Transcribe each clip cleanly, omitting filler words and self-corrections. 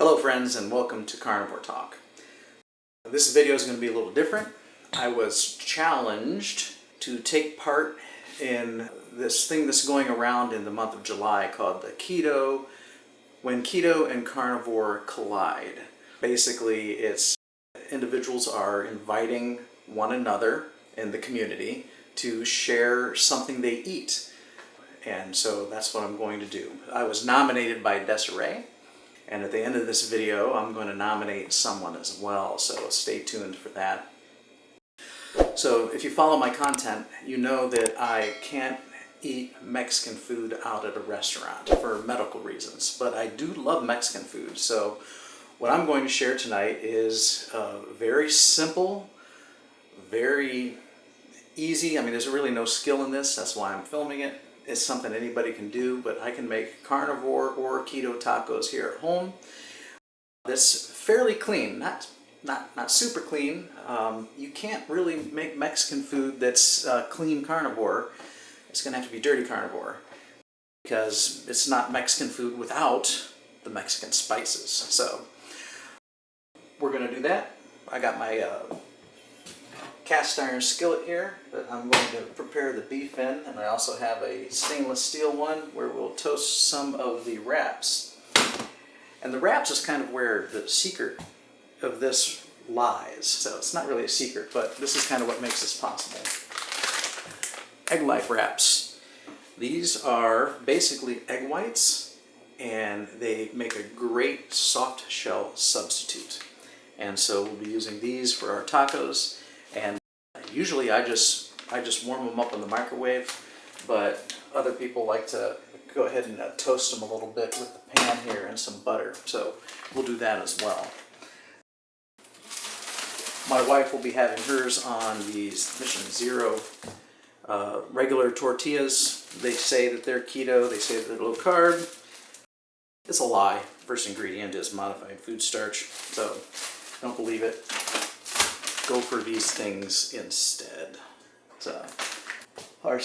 Hello friends, and welcome to Carnivore Talk. This video is going to be a little different. I was challenged to take part in this thing that's going around in the month of July called the Keto and Carnivore Collide. Basically, it's individuals are inviting one another in the community to share something they eat. And so that's what I'm going to do. I was nominated by Desiree. And at the end of this video, I'm going to nominate someone as well, so stay tuned for that. So if you follow my content, you know that I can't eat Mexican food out at a restaurant for medical reasons, but I do love Mexican food. So what I'm going to share tonight is very simple, very easy. I mean, there's really no skill in this, that's why I'm filming it. It's something anybody can do, but I can make carnivore or keto tacos here at home. That's fairly clean, not super clean. You can't really make Mexican food that's clean carnivore. It's going to have to be dirty carnivore because it's not Mexican food without the Mexican spices. So we're going to do that. I got my cast iron skillet here that I'm going to prepare the beef in, and I also have a stainless steel one where we'll toast some of the wraps. And the wraps is kind of where the secret of this lies. So it's not really a secret, but this is kind of what makes this possible. Egg life wraps. These are basically egg whites, and they make a great soft shell substitute. And so we'll be using these for our tacos. And usually I just warm them up in the microwave, but other people like to go ahead and toast them a little bit with the pan here and some butter. So we'll do that as well. My wife will be having hers on these Mission Zero regular tortillas. They say that they're keto, they say that they're low carb. It's a lie. First ingredient is modified food starch, so don't believe it. Go for these things instead. So, our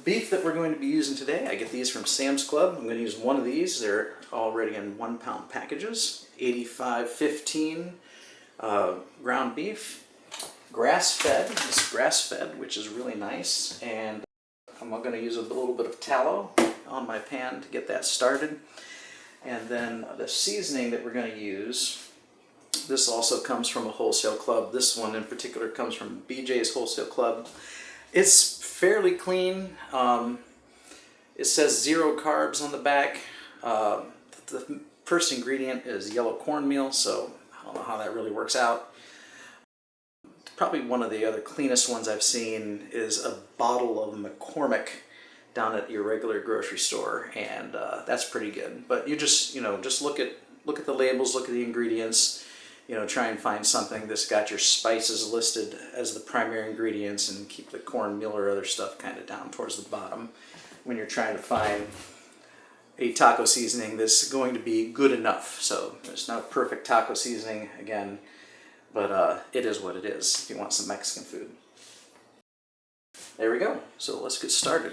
beef that we're going to be using today, I get these from Sam's Club. I'm going to use one of these. They're already in 1 pound packages. 85-15 ground beef. Grass-fed. It's grass-fed, which is really nice. And I'm going to use a little bit of tallow on my pan to get that started. And then the seasoning that we're going to use, this also comes from a wholesale club. This one in particular comes from BJ's Wholesale Club. It's fairly clean. It says 0 carbs on the back. The first ingredient is yellow cornmeal, so I don't know how that really works out. Probably one of the other cleanest ones I've seen is a bottle of McCormick down at your regular grocery store, and that's pretty good. But you just look at the labels, look at the ingredients. Try and find something that's got your spices listed as the primary ingredients and keep the cornmeal or other stuff kind of down towards the bottom when you're trying to find a taco seasoning that's going to be good enough. So it's not a perfect taco seasoning, again, but it is what it is if you want some Mexican food. There we go. So let's get started.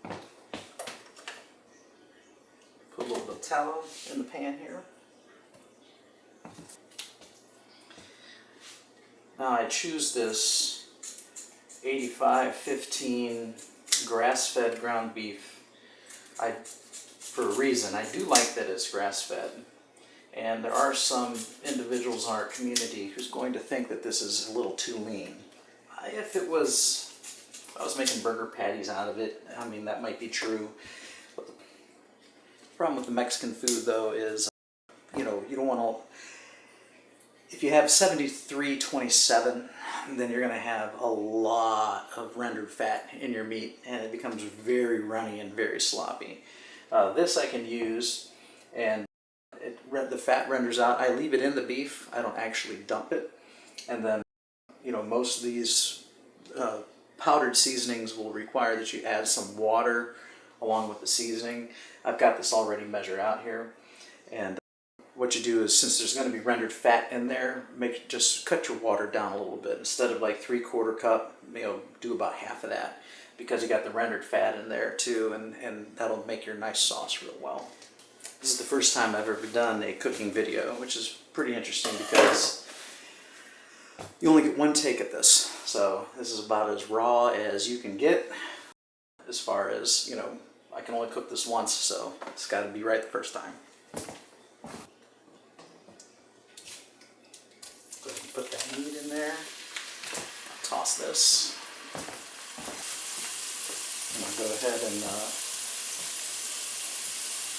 Put a little bit of tallow in the pan here. Now I choose this 85-15 grass-fed ground beef for a reason. I do like that it's grass-fed, and there are some individuals in our community who's going to think that this is a little too lean. If I was making burger patties out of it, I mean, that might be true. But the problem with the Mexican food, though, is you don't want to. If you have 73-27, then you're going to have a lot of rendered fat in your meat, and it becomes very runny and very sloppy. This I can use, and the fat renders out. I leave it in the beef. I don't actually dump it. And then, most of these powdered seasonings will require that you add some water along with the seasoning. I've got this already measured out here, and what you do is, since there's going to be rendered fat in there, just cut your water down a little bit. Instead of like 3/4 cup, do about half of that, because you got the rendered fat in there too, and that'll make your nice sauce real well. This is the first time I've ever done a cooking video, which is pretty interesting because you only get one take at this. So this is about as raw as you can get as far as, you know, I can only cook this once, so it's got to be right the first time. Go ahead and put that meat in there. Toss this. I'm going to go ahead and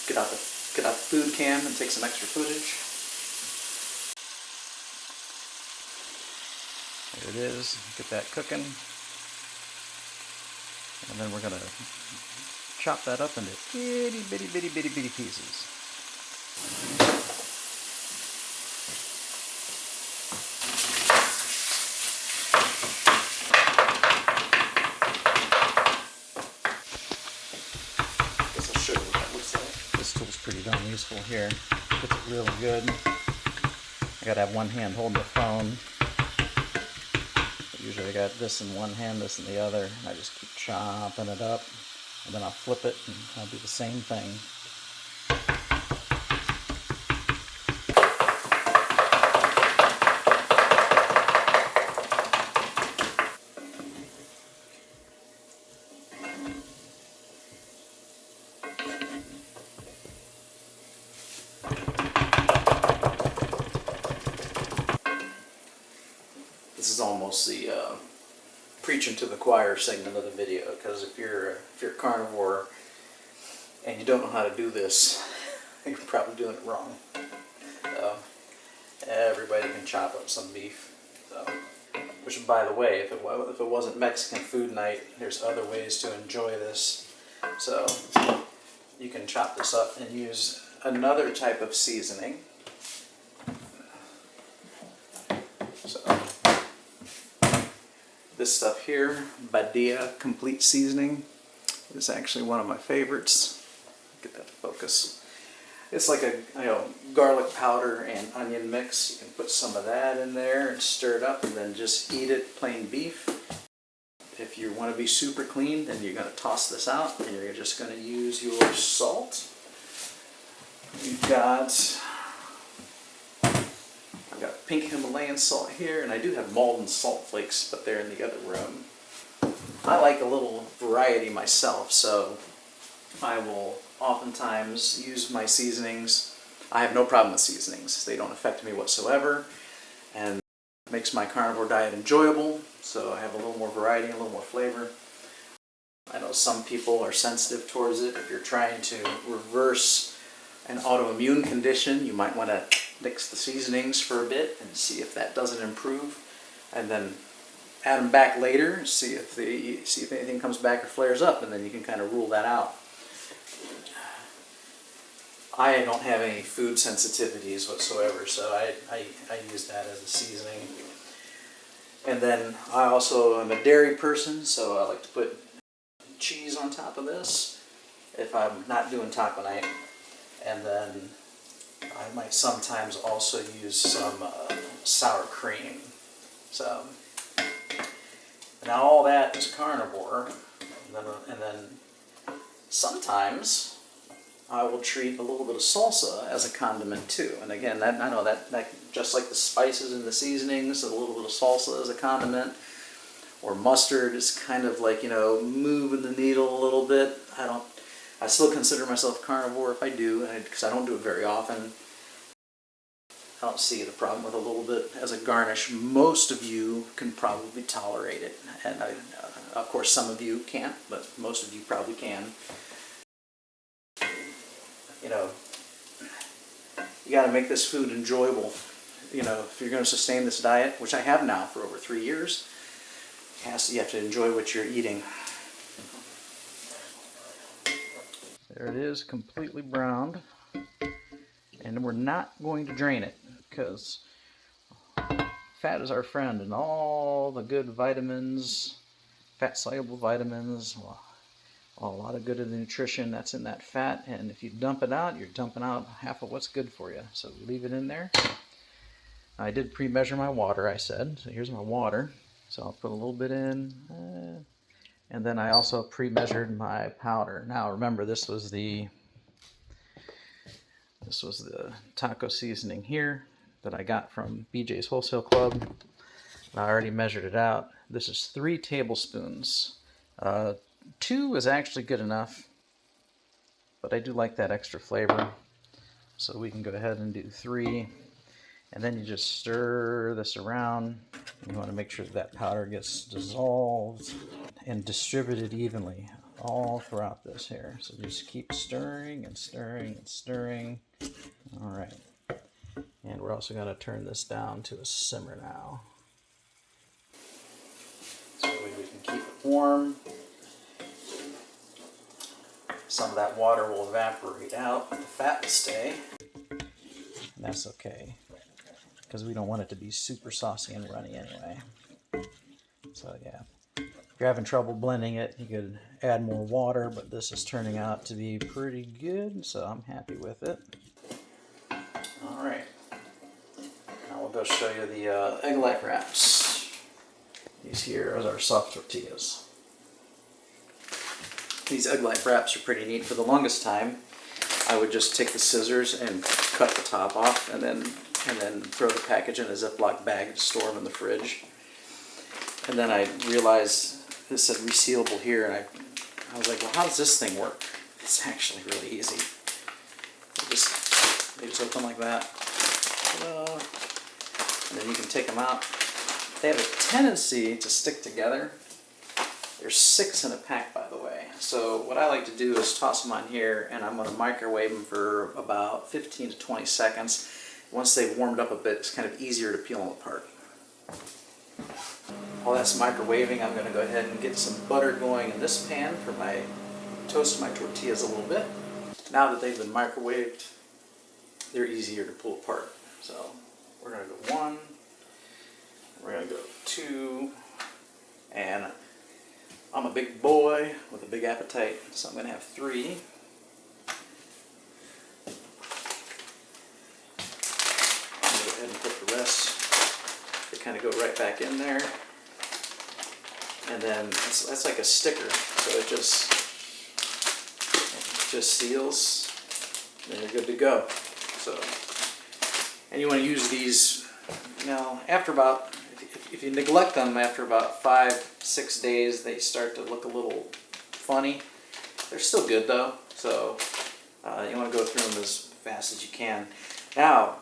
get out the food cam and take some extra footage. There it is. Get that cooking. And then we're going to chop that up into itty bitty pieces. Guess I'll show you what that looks like. This tool's pretty darn useful here. Fits it really good. I gotta have one hand holding the phone. Usually I got this in one hand, this in the other, and I just keep chopping it up, and then I'll flip it and I'll do the same thing. This is almost the preaching to the choir segment of the video, because if you're a carnivore and you don't know how to do this, you're probably doing it wrong. So everybody can chop up some beef. So, which, by the way, if it wasn't Mexican food night, there's other ways to enjoy this. So you can chop this up and use another type of seasoning. So this stuff here, Badia Complete Seasoning, is actually one of my favorites. Get that to focus. It's like a garlic powder and onion mix. You can put some of that in there and stir it up and then just eat it plain beef. If you want to be super clean, then you're going to toss this out and you're just going to use your salt. You've got pink Himalayan salt here, and I do have Malden salt flakes, but they're in the other room. I like a little variety myself, so I will oftentimes use my seasonings. I have no problem with seasonings. They don't affect me whatsoever, and it makes my carnivore diet enjoyable, so I have a little more variety, a little more flavor. I know some people are sensitive towards it. If you're trying to reverse an autoimmune condition, you might want to mix the seasonings for a bit and see if that doesn't improve, and then add them back later and see if anything comes back or flares up, and then you can kind of rule that out. I don't have any food sensitivities whatsoever, so I use that as a seasoning. And then I also am a dairy person, so I like to put cheese on top of this if I'm not doing taco night. And then I might sometimes also use some sour cream. So now all that is carnivore, and then sometimes I will treat a little bit of salsa as a condiment too. And again, I know that just like the spices and the seasonings, a little bit of salsa as a condiment, or mustard is kind of like, moving the needle a little bit. I still consider myself carnivore if I do, because I don't do it very often. I don't see the problem with a little bit as a garnish. Most of you can probably tolerate it, and of course some of you can't, but most of you probably can. You got to make this food enjoyable. If you're going to sustain this diet, which I have now for over 3 years, you have to enjoy what you're eating. There it is, completely browned. And we're not going to drain it, because fat is our friend, and all the good vitamins, fat-soluble vitamins, a lot of good of the nutrition that's in that fat, and if you dump it out, you're dumping out half of what's good for you. So leave it in there. I did pre-measure my water, I said. So here's my water. So I'll put a little bit in. And then I also pre-measured my powder. Now remember, this was the This was the taco seasoning here that I got from BJ's Wholesale Club. I already measured it out. This is 3 tablespoons. 2 is actually good enough, but I do like that extra flavor. So we can go ahead and do 3. And then you just stir this around. You want to make sure that powder gets dissolved and distributed evenly all throughout this here. So just keep stirring and stirring and stirring. All right. And we're also going to turn this down to a simmer now. So we can keep it warm. Some of that water will evaporate out, but the fat will stay. And that's okay, because we don't want it to be super saucy and runny anyway. So yeah, if you're having trouble blending it, you could add more water, but this is turning out to be pretty good, so I'm happy with it. All right, now we'll go show you the egg light wraps. These here are our soft tortillas. These egg light wraps are pretty neat. For the longest time, I would just take the scissors and cut the top off, and then throw the package in a Ziploc bag to store them in the fridge. And then I realized this said resealable here, and I was like, well, how does this thing work? It's actually really easy. They just open like that. Ta-da. And then you can take them out. They have a tendency to stick together. There's 6 in a pack, by the way. So what I like to do is toss them on here, and I'm going to microwave them for about 15 to 20 seconds. Once they've warmed up a bit, it's kind of easier to peel them apart. While that's microwaving, I'm going to go ahead and get some butter going in this pan for toast my tortillas a little bit. Now that they've been microwaved, they're easier to pull apart. So we're going to go 1, we're going to go 2, and I'm a big boy with a big appetite, so I'm going to have 3. I'm going to go ahead and put the rest. They kind of go right back in there. And then that's like a sticker, so it just seals, and you're good to go. So, and you want to use these, after about, if you neglect them after about 5-6 days, they start to look a little funny. They're still good though, so you want to go through them as fast as you can. Now,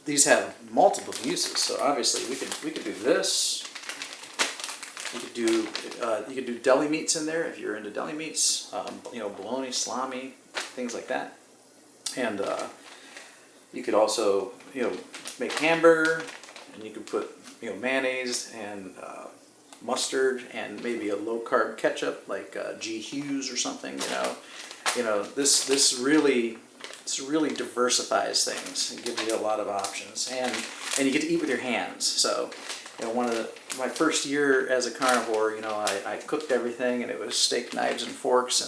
these have multiple uses, so obviously we could do this. You could do deli meats in there if you're into deli meats, bologna, salami, things like that. And you could also make hamburger, and you could put mayonnaise and mustard and maybe a low carb ketchup like G. Hughes or something. This really diversifies things and gives you a lot of options, and you get to eat with your hands. So my first year as a carnivore, I cooked everything, and it was steak knives and forks,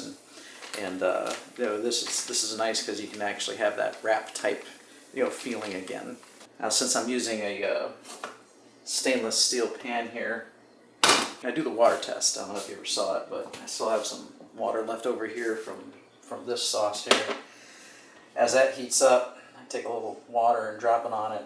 and this is nice because you can actually have that wrap type feeling again. Now, since I'm using a stainless steel pan here, I do the water test. I don't know if you ever saw it, but I still have some water left over here from this sauce here. As that heats up, I take a little water and drop it on it,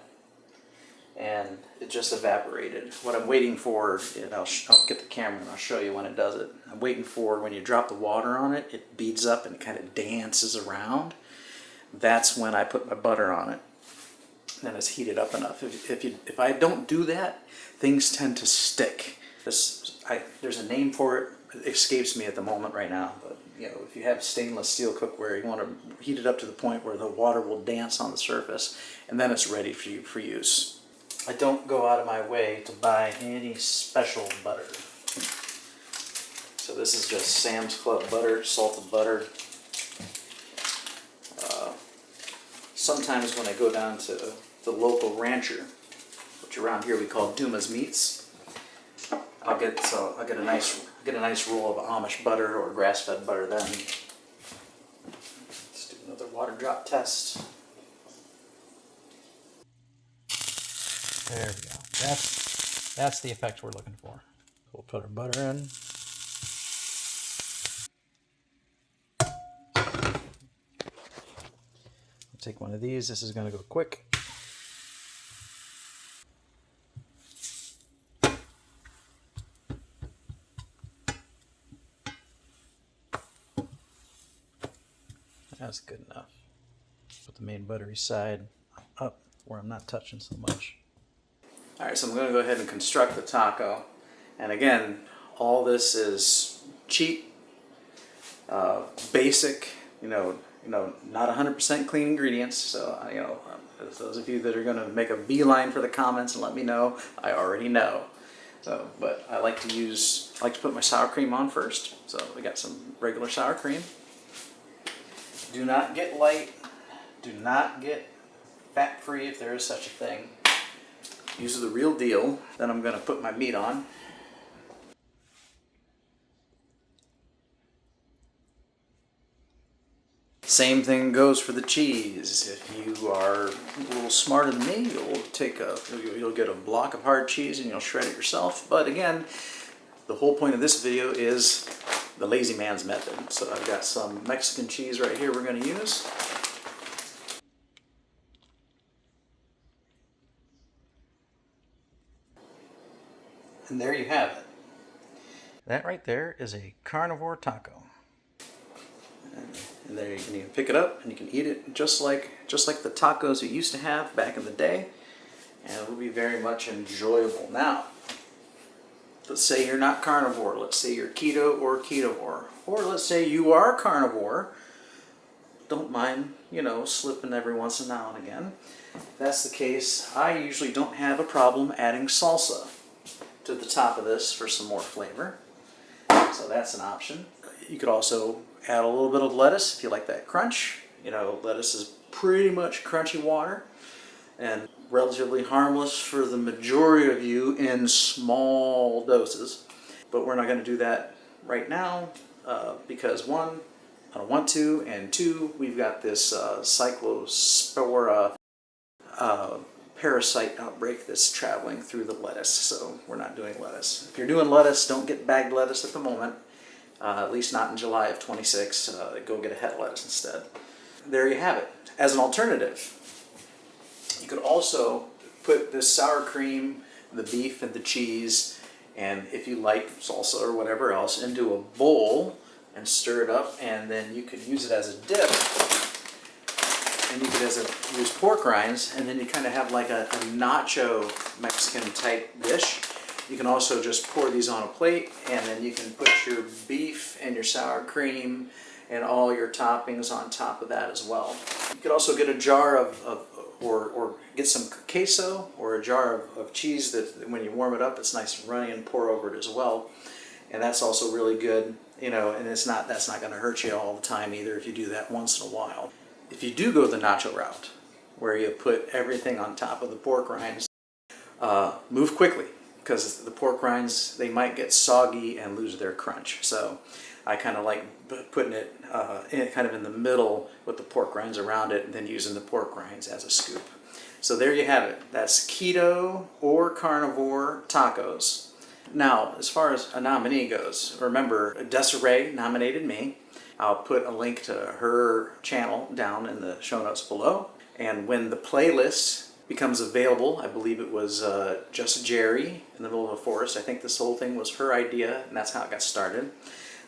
and it just evaporated. What I'm waiting for, I'll get the camera and I'll show you when it does it. I'm waiting for when you drop the water on it, it beads up and kind of dances around. That's when I put my butter on it. And it's heated up enough. If I don't do that, things tend to stick. There's a name for it. It escapes me at the moment right now. But if you have stainless steel cookware, you want to heat it up to the point where the water will dance on the surface, and then it's ready for use. I don't go out of my way to buy any special butter. So this is just Sam's Club butter, salted butter. Sometimes when I go down to the local rancher, which around here we call Duma's Meats, I'll get a nice roll of Amish butter or grass-fed butter then. Let's do another water drop test. There we go. That's the effect we're looking for. We'll put our butter in. take one of these. This is going to go quick. That's good enough. Put the main buttery side up where I'm not touching so much. Alright, so I'm going to go ahead and construct the taco. And again, all this is cheap, basic, not 100% clean ingredients. So, those of you that are going to make a beeline for the comments and let me know, I already know. So, but I like to put my sour cream on first. So we got some regular sour cream. Do not get light. Do not get fat-free if there is such a thing. Use the real deal. Then I'm going to put my meat on. Same thing goes for the cheese. If you are a little smarter than me, you'll get a block of hard cheese and you'll shred it yourself. But again, the whole point of this video is the lazy man's method. So I've got some Mexican cheese right here we're going to use. And there you have it. That right there is a carnivore taco. And there you can pick it up and you can eat it just like the tacos you used to have back in the day. And it will be very much enjoyable. Now, let's say you're not carnivore. Let's say you're keto or ketovore. Or let's say you are carnivore. Don't mind, slipping every once in now and again. If that's the case, I usually don't have a problem adding salsa to the top of this for some more flavor. So that's an option. You could also add a little bit of lettuce if you like that crunch. Lettuce is pretty much crunchy water and relatively harmless for the majority of you in small doses. But we're not going to do that right now because one, I don't want to, and two, we've got this cyclospora parasite outbreak that's traveling through the lettuce, so we're not doing lettuce. If you're doing lettuce, don't get bagged lettuce at the moment, at least not in July of 26. Go get a head of lettuce instead. There you have it. As an alternative, you could also put this sour cream, the beef and the cheese, and if you like salsa or whatever else, into a bowl and stir it up, and then you could use it as a dip. And you could use pork rinds, and then you kind of have like a nacho Mexican type dish. You can also just pour these on a plate, and then you can put your beef and your sour cream and all your toppings on top of that as well. You could also get a jar or get some queso or a jar of cheese that when you warm it up, it's nice and runny, and pour over it as well. And that's also really good, and that's not going to hurt you all the time either if you do that once in a while. If you do go the nacho route, where you put everything on top of the pork rinds, move quickly, because the pork rinds, they might get soggy and lose their crunch. So I kind of like putting it kind of in the middle with the pork rinds around it, and then using the pork rinds as a scoop. So there you have it. That's keto or carnivore tacos. Now, as far as a nominee goes, remember, Desiree nominated me. I'll put a link to her channel down in the show notes below. And when the playlist becomes available, I believe it was Just Jerry in the middle of a forest. I think this whole thing was her idea, and that's how it got started.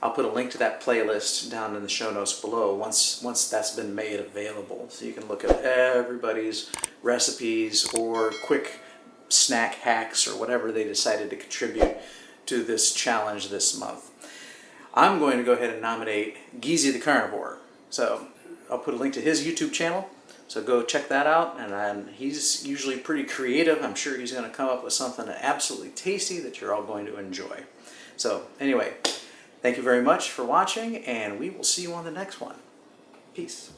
I'll put a link to that playlist down in the show notes below once that's been made available. So you can look at everybody's recipes or quick snack hacks or whatever they decided to contribute to this challenge this month. I'm going to go ahead and nominate Geezy the Carnivore. So I'll put a link to his YouTube channel. So go check that out. And he's usually pretty creative. I'm sure he's going to come up with something absolutely tasty that you're all going to enjoy. So anyway, thank you very much for watching, and we will see you on the next one. Peace.